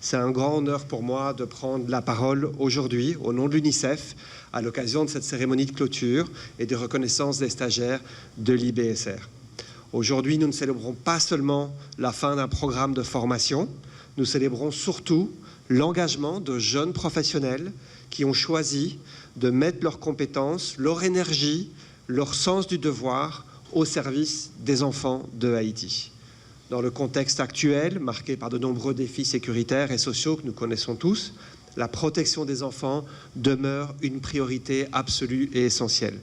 C'est un grand honneur pour moi de prendre la parole aujourd'hui au nom de l'UNICEF à l'occasion de cette cérémonie de clôture et de reconnaissance des stagiaires de l'IBSR. Aujourd'hui, nous ne célébrons pas seulement la fin d'un programme de formation, nous célébrons surtout l'engagement de jeunes professionnels qui ont choisi de mettre leurs compétences, leur énergie, leur sens du devoir au service des enfants de Haïti. Dans le contexte actuel, marqué par de nombreux défis sécuritaires et sociaux que nous connaissons tous, la protection des enfants demeure une priorité absolue et essentielle.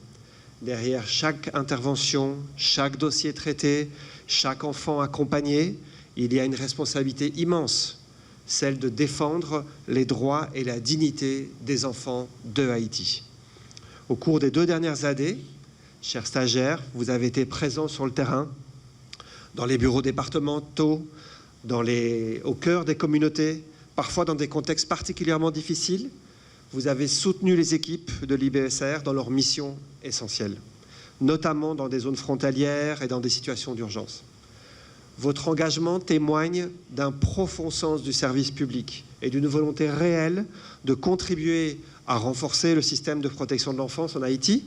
Derrière chaque intervention, chaque dossier traité, chaque enfant accompagné, il y a une responsabilité immense, celle de défendre les droits et la dignité des enfants de Haïti. Au cours des 2 dernières années, chers stagiaires, vous avez été présents sur le terrain, dans les bureaux départementaux, au cœur des communautés, parfois dans des contextes particulièrement difficiles. Vous avez soutenu les équipes de l'IBSR dans leurs missions essentielles, notamment dans des zones frontalières et dans des situations d'urgence. Votre engagement témoigne d'un profond sens du service public et d'une volonté réelle de contribuer à renforcer le système de protection de l'enfance en Haïti,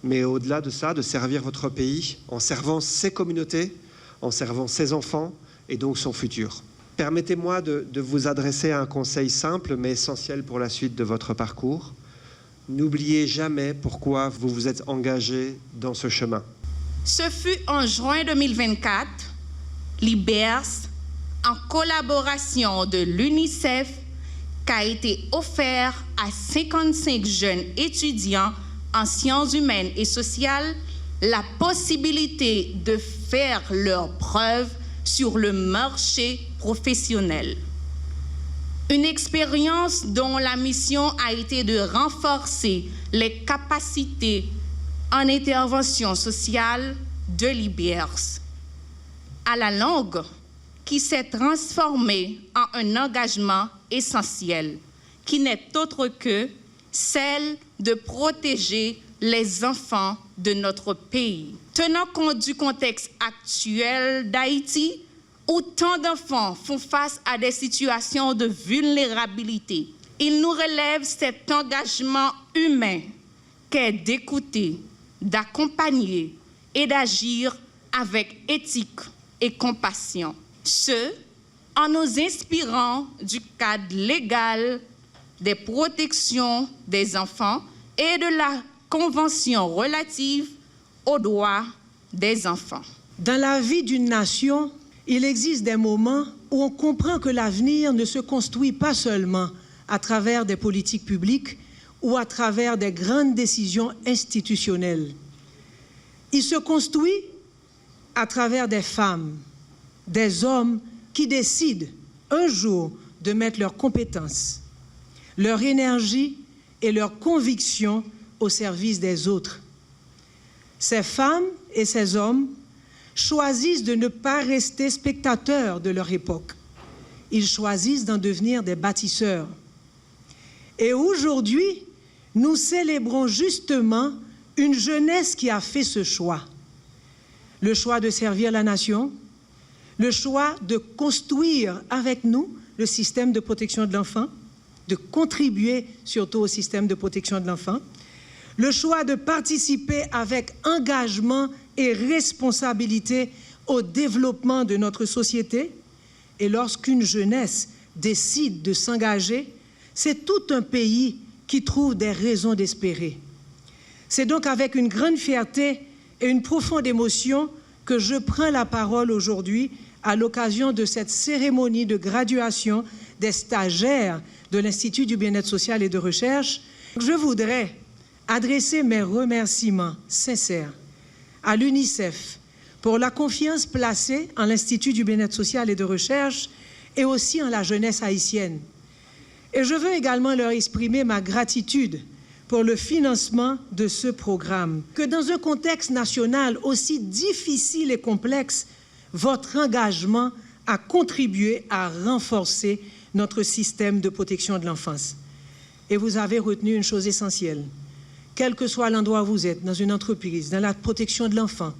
mais au-delà de ça, de servir votre pays en servant ses communautés, en servant ses enfants et donc son futur. Permettez-moi de vous adresser à un conseil simple mais essentiel pour la suite de votre parcours. N'oubliez jamais pourquoi vous vous êtes engagé dans ce chemin. Ce fut en juin 2024, l'IBERS, en collaboration de l'UNICEF, qu'a été offert à 55 jeunes étudiants en sciences humaines et sociales la possibilité de faire leurs preuves sur le marché professionnel. Une expérience dont la mission a été de renforcer les capacités en intervention sociale de l'IBERS. À la longue, qui s'est transformée en un engagement essentiel, qui n'est autre que celle de protéger les enfants de notre pays. Tenant compte du contexte actuel d'Haïti, où tant d'enfants font face à des situations de vulnérabilité, il nous relève cet engagement humain qu'est d'écouter, d'accompagner et d'agir avec éthique et compassion. Ce, en nous inspirant du cadre légal des protections des enfants et de la Convention relative aux droits des enfants. Dans la vie d'une nation, il existe des moments où on comprend que l'avenir ne se construit pas seulement à travers des politiques publiques ou à travers des grandes décisions institutionnelles. Il se construit à travers des femmes, des hommes qui décident un jour de mettre leurs compétences, leur énergie et leurs convictions au service des autres. Ces femmes et ces hommes choisissent de ne pas rester spectateurs de leur époque. Ils choisissent d'en devenir des bâtisseurs. Et aujourd'hui, nous célébrons justement une jeunesse qui a fait ce choix. Le choix de servir la nation, le choix de construire avec nous le système de protection de l'enfant, de contribuer surtout au système de protection de l'enfant, le choix de participer avec engagement et responsabilité au développement de notre société. Et lorsqu'une jeunesse décide de s'engager, c'est tout un pays qui trouve des raisons d'espérer. C'est donc avec une grande fierté et une profonde émotion que je prends la parole aujourd'hui à l'occasion de cette cérémonie de graduation des stagiaires de l'Institut du bien-être social et de recherche. Je voudrais adresser mes remerciements sincères à l'UNICEF pour la confiance placée en l'Institut du bien-être social et de recherche et aussi en la jeunesse haïtienne. Et je veux également leur exprimer ma gratitude pour le financement de ce programme. Que dans un contexte national aussi difficile et complexe, votre engagement a contribué à renforcer notre système de protection de l'enfance. Et vous avez retenu une chose essentielle. Quel que soit l'endroit où vous êtes, dans une entreprise, dans la protection de l'enfant,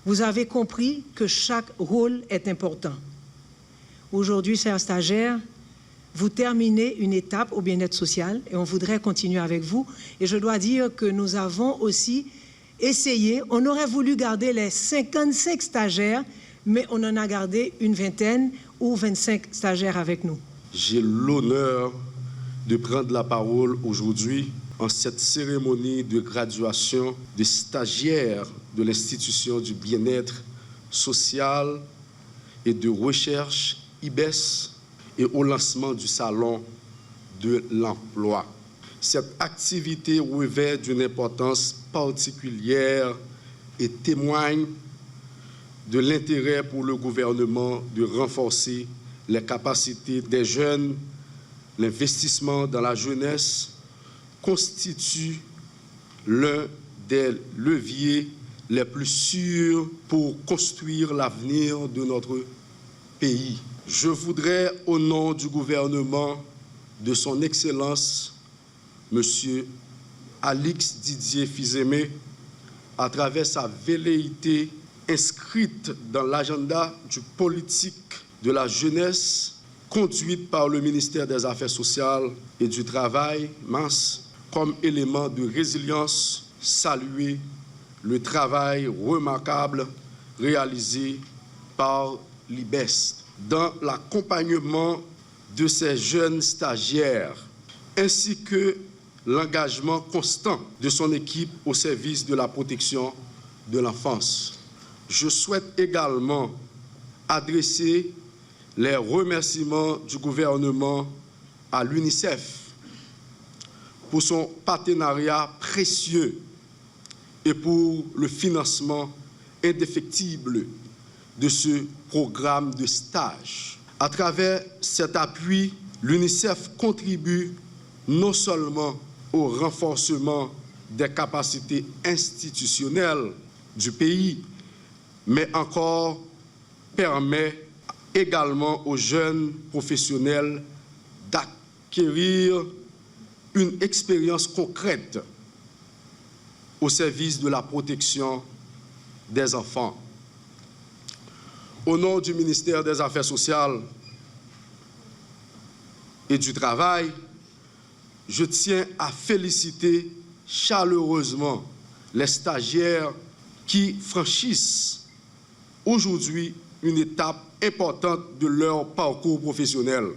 vous avez compris que chaque rôle est important. Aujourd'hui, chers stagiaires, vous terminez une étape au bien-être social et on voudrait continuer avec vous. Et je dois dire que nous avons aussi essayé, on aurait voulu garder les 55 stagiaires, mais on en a gardé une vingtaine ou 25 stagiaires avec nous. J'ai l'honneur de prendre la parole aujourd'hui en cette cérémonie de graduation des stagiaires de l'Institution du bien-être social et de recherche IBES et au lancement du Salon de l'emploi. Cette activité revêt d'une importance particulière et témoigne de l'intérêt pour le gouvernement de renforcer les capacités des jeunes. L'investissement dans la jeunesse constitue l'un des leviers les plus sûrs pour construire l'avenir de notre pays. Je voudrais, au nom du gouvernement de son Excellence, M. Alix Didier Fils-Aimé, à travers sa velléité inscrite dans l'agenda du politique de la jeunesse, conduite par le ministère des Affaires sociales et du Travail, MAS, comme élément de résilience, saluer le travail remarquable réalisé par l'IBES dans l'accompagnement de ces jeunes stagiaires, ainsi que l'engagement constant de son équipe au service de la protection de l'enfance. Je souhaite également adresser les remerciements du gouvernement à l'UNICEF pour son partenariat précieux et pour le financement indéfectible de ce programme de stage. À travers cet appui, l'UNICEF contribue non seulement au renforcement des capacités institutionnelles du pays, mais encore permet également aux jeunes professionnels d'acquérir une expérience concrète au service de la protection des enfants. Au nom du ministère des Affaires sociales et du Travail, je tiens à féliciter chaleureusement les stagiaires qui franchissent aujourd'hui une étape importante de leur parcours professionnel.